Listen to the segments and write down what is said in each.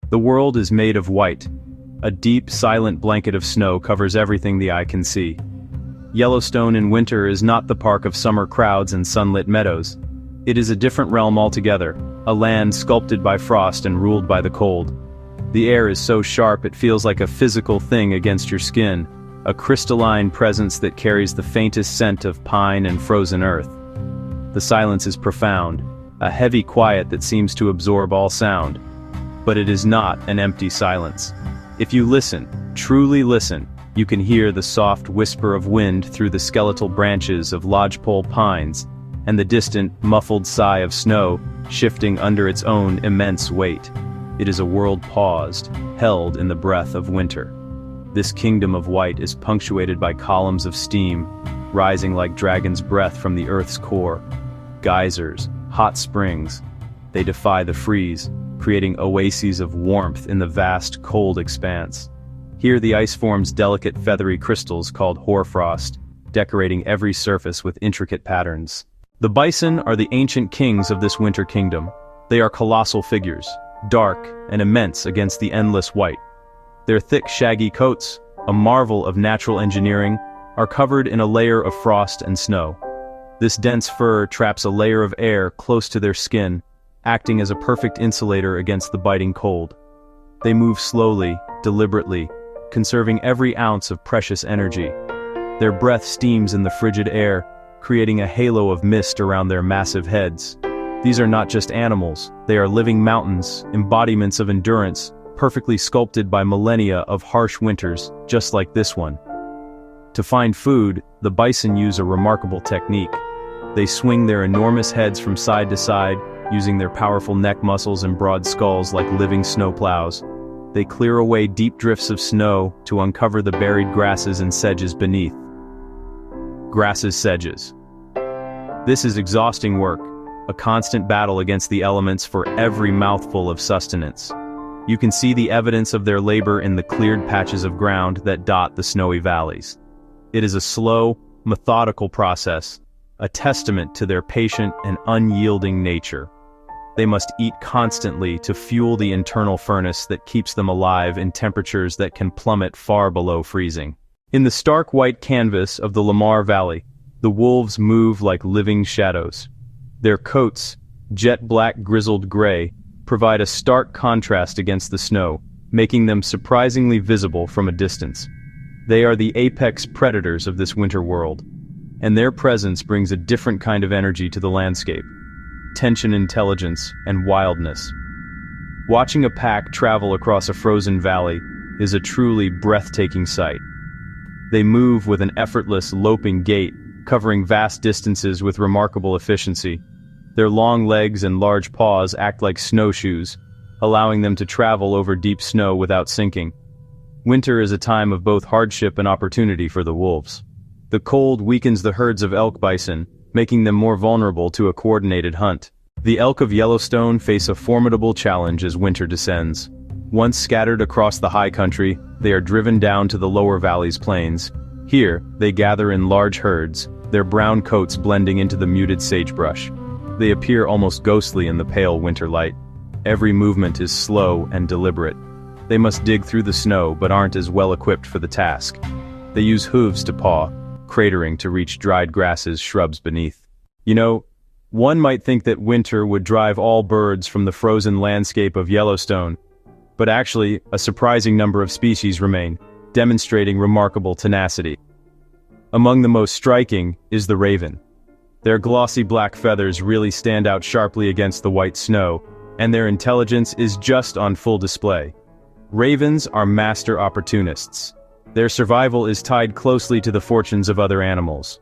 The world is made of white. A deep, silent blanket of snow covers everything the eye can see. Yellowstone in winter is not the park of summer crowds and sunlit meadows. It is a different realm altogether, a land sculpted by frost and ruled by the cold. The air is so sharp it feels like a physical thing against your skin, a crystalline presence that carries the faintest scent of pine and frozen earth. The silence is profound, a heavy quiet that seems to absorb all sound. But it is not an empty silence. If you listen, truly listen, you can hear the soft whisper of wind through the skeletal branches of lodgepole pines, and the distant, muffled sigh of snow shifting under its own immense weight. It is a world paused, held in the breath of winter. This kingdom of white is punctuated by columns of steam, rising like dragon's breath from the earth's core. Geysers, hot springs. They defy the freeze, creating oases of warmth in the vast, cold expanse. Here the ice forms delicate feathery crystals called hoarfrost, decorating every surface with intricate patterns. The bison are the ancient kings of this winter kingdom. They are colossal figures, dark and immense against the endless white. Their thick, shaggy coats, a marvel of natural engineering, are covered in a layer of frost and snow. This dense fur traps a layer of air close to their skin, acting as a perfect insulator against the biting cold. They move slowly, deliberately, conserving every ounce of precious energy. Their breath steams in the frigid air, creating a halo of mist around their massive heads. These are not just animals, they are living mountains, embodiments of endurance, perfectly sculpted by millennia of harsh winters, just like this one. To find food, the bison use a remarkable technique. They swing their enormous heads from side to side, using their powerful neck muscles and broad skulls like living snowplows. They clear away deep drifts of snow to uncover the buried grasses and sedges beneath. Grasses, sedges. This is exhausting work, a constant battle against the elements for every mouthful of sustenance. You can see the evidence of their labor in the cleared patches of ground that dot the snowy valleys. It is a slow, methodical process, a testament to their patient and unyielding nature. They must eat constantly to fuel the internal furnace that keeps them alive in temperatures that can plummet far below freezing. In the stark white canvas of the Lamar Valley, the wolves move like living shadows. Their coats, jet black grizzled gray, provide a stark contrast against the snow, making them surprisingly visible from a distance. They are the apex predators of this winter world, and their presence brings a different kind of energy to the landscape. Tension, intelligence, and wildness. Watching a pack travel across a frozen valley is a truly breathtaking sight. They move with an effortless, loping gait, covering vast distances with remarkable efficiency. Their long legs and large paws act like snowshoes, allowing them to travel over deep snow without sinking. Winter is a time of both hardship and opportunity for the wolves. The cold weakens the herds of elk bison, making them more vulnerable to a coordinated hunt. The elk of Yellowstone face a formidable challenge as winter descends. Once scattered across the high country, they are driven down to the lower valley's plains. Here, they gather in large herds, their brown coats blending into the muted sagebrush. They appear almost ghostly in the pale winter light. Every movement is slow and deliberate. They must dig through the snow but aren't as well equipped for the task. They use hooves to paw, cratering to reach dried grasses, shrubs beneath. You know, one might think that winter would drive all birds from the frozen landscape of Yellowstone, but actually, a surprising number of species remain, demonstrating remarkable tenacity. Among the most striking is the raven. Their glossy black feathers really stand out sharply against the white snow, and their intelligence is just on full display. Ravens are master opportunists. Their survival is tied closely to the fortunes of other animals.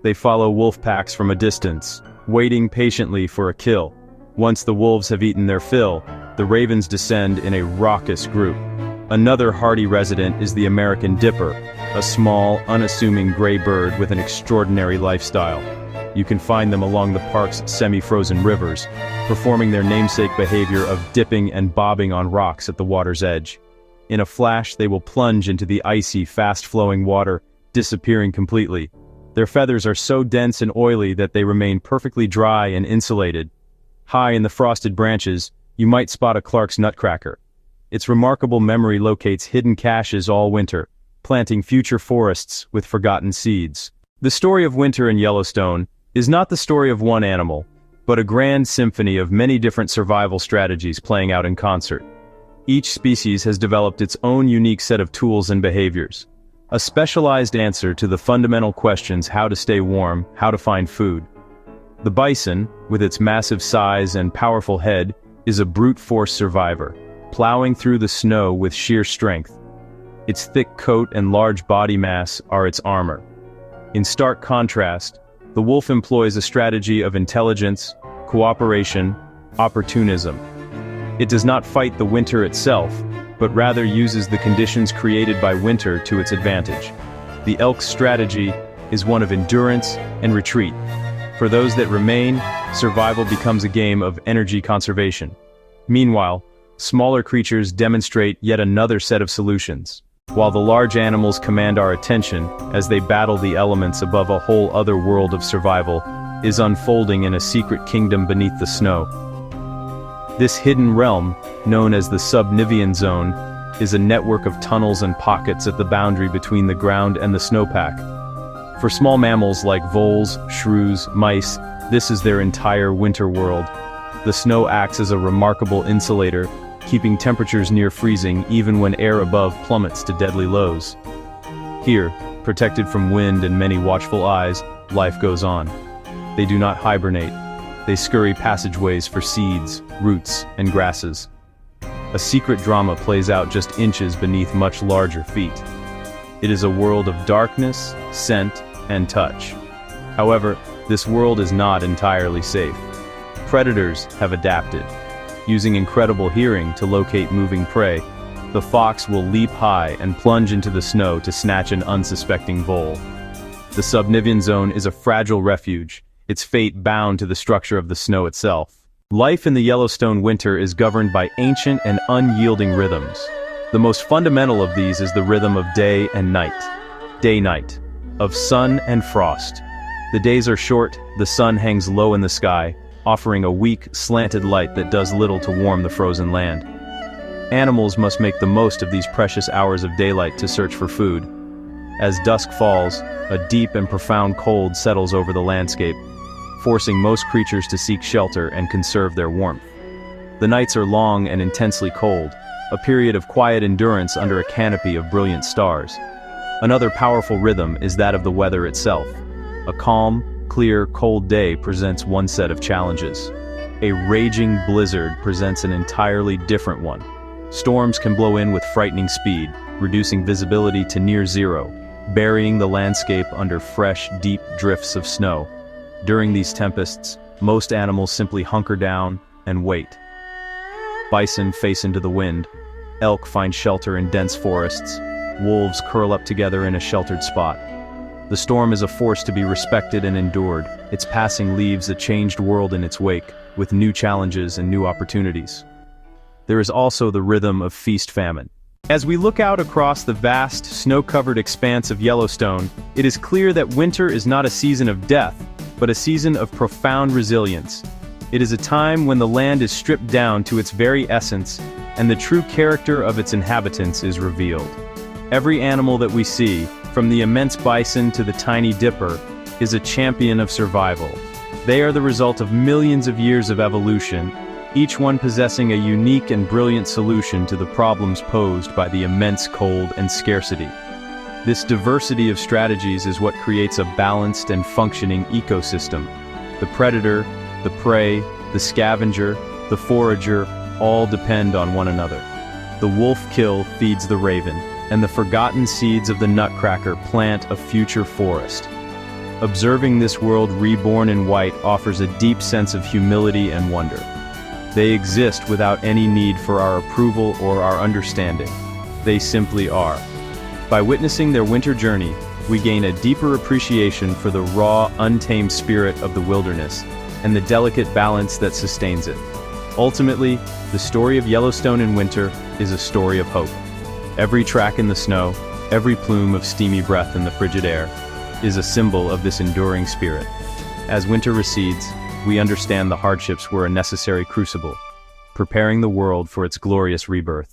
They follow wolf packs from a distance, waiting patiently for a kill. Once the wolves have eaten their fill, the ravens descend in a raucous group. Another hardy resident is the American dipper, a small, unassuming gray bird with an extraordinary lifestyle. You can find them along the park's semi-frozen rivers, performing their namesake behavior of dipping and bobbing on rocks at the water's edge. In a flash, they will plunge into the icy, fast-flowing water, disappearing completely. Their feathers are so dense and oily that they remain perfectly dry and insulated. High in the frosted branches, you might spot a Clark's nutcracker. its remarkable memory locates hidden caches all winter, planting future forests with forgotten seeds. The story of winter in Yellowstone is not the story of one animal, but a grand symphony of many different survival strategies playing out in concert. Each species has developed its own unique set of tools and behaviors, a specialized answer to the fundamental questions: how to stay warm, how to find food. The bison, with its massive size and powerful head, is a brute force survivor, plowing through the snow with sheer strength. Its thick coat and large body mass are its armor. In stark contrast, the wolf employs a strategy of intelligence, cooperation, opportunism. It does not fight the winter itself, but rather uses the conditions created by winter to its advantage. The elk's strategy is one of endurance and retreat. For those that remain, survival becomes a game of energy conservation. Meanwhile, smaller creatures demonstrate yet another set of solutions, while the large animals command our attention as they battle the elements above. A whole other world of survival is unfolding in a secret kingdom beneath the snow. This hidden realm, known as the Subnivian zone, is a network of tunnels and pockets at the boundary between the ground and the snowpack. For small mammals like voles, shrews, mice, this is their entire winter world. The snow acts as a remarkable insulator, keeping temperatures near freezing even when air above plummets to deadly lows. Here, protected from wind and many watchful eyes, life goes on. They do not hibernate. They scurry passageways for seeds, roots, and grasses. A secret drama plays out just inches beneath much larger feet. It is a world of darkness, scent, and touch. However, this world is not entirely safe. Predators have adapted. Using incredible hearing to locate moving prey, the fox will leap high and plunge into the snow to snatch an unsuspecting vole. The Subnivian zone is a fragile refuge, its fate bound to the structure of the snow itself. Life in the Yellowstone winter is governed by ancient and unyielding rhythms. The most fundamental of these is the rhythm of day and night. Day-night. Of sun and frost. The days are short, the sun hangs low in the sky, offering a weak, slanted light that does little to warm the frozen land. Animals must make the most of these precious hours of daylight to search for food. As dusk falls, a deep and profound cold settles over the landscape, forcing most creatures to seek shelter and conserve their warmth. The nights are long and intensely cold, a period of quiet endurance under a canopy of brilliant stars. Another powerful rhythm is that of the weather itself. A calm, clear, cold day presents one set of challenges. A raging blizzard presents an entirely different one. Storms can blow in with frightening speed, reducing visibility to near zero, burying the landscape under fresh, deep drifts of snow. During these tempests, most animals simply hunker down and wait. Bison face into the wind. Elk find shelter in dense forests. Wolves curl up together in a sheltered spot. The storm is a force to be respected and endured. Its passing leaves a changed world in its wake, with new challenges and new opportunities. There is also the rhythm of feast-famine. As we look out across the vast, snow-covered expanse of Yellowstone, it is clear that winter is not a season of death, but a season of profound resilience. It is a time when the land is stripped down to its very essence, and the true character of its inhabitants is revealed. Every animal that we see, from the immense bison to the tiny dipper, is a champion of survival. They are the result of millions of years of evolution, each one possessing a unique and brilliant solution to the problems posed by the immense cold and scarcity. This diversity of strategies is what creates a balanced and functioning ecosystem. The predator, the prey, the scavenger, the forager, all depend on one another. The wolf kill feeds the raven, and the forgotten seeds of the nutcracker plant a future forest. Observing this world reborn in white offers a deep sense of humility and wonder. They exist without any need for our approval or our understanding. They simply are. By witnessing their winter journey, we gain a deeper appreciation for the raw, untamed spirit of the wilderness and the delicate balance that sustains it. Ultimately, the story of Yellowstone in winter is a story of hope. Every track in the snow, every plume of steamy breath in the frigid air, is a symbol of this enduring spirit. As winter recedes, we understand the hardships were a necessary crucible, preparing the world for its glorious rebirth.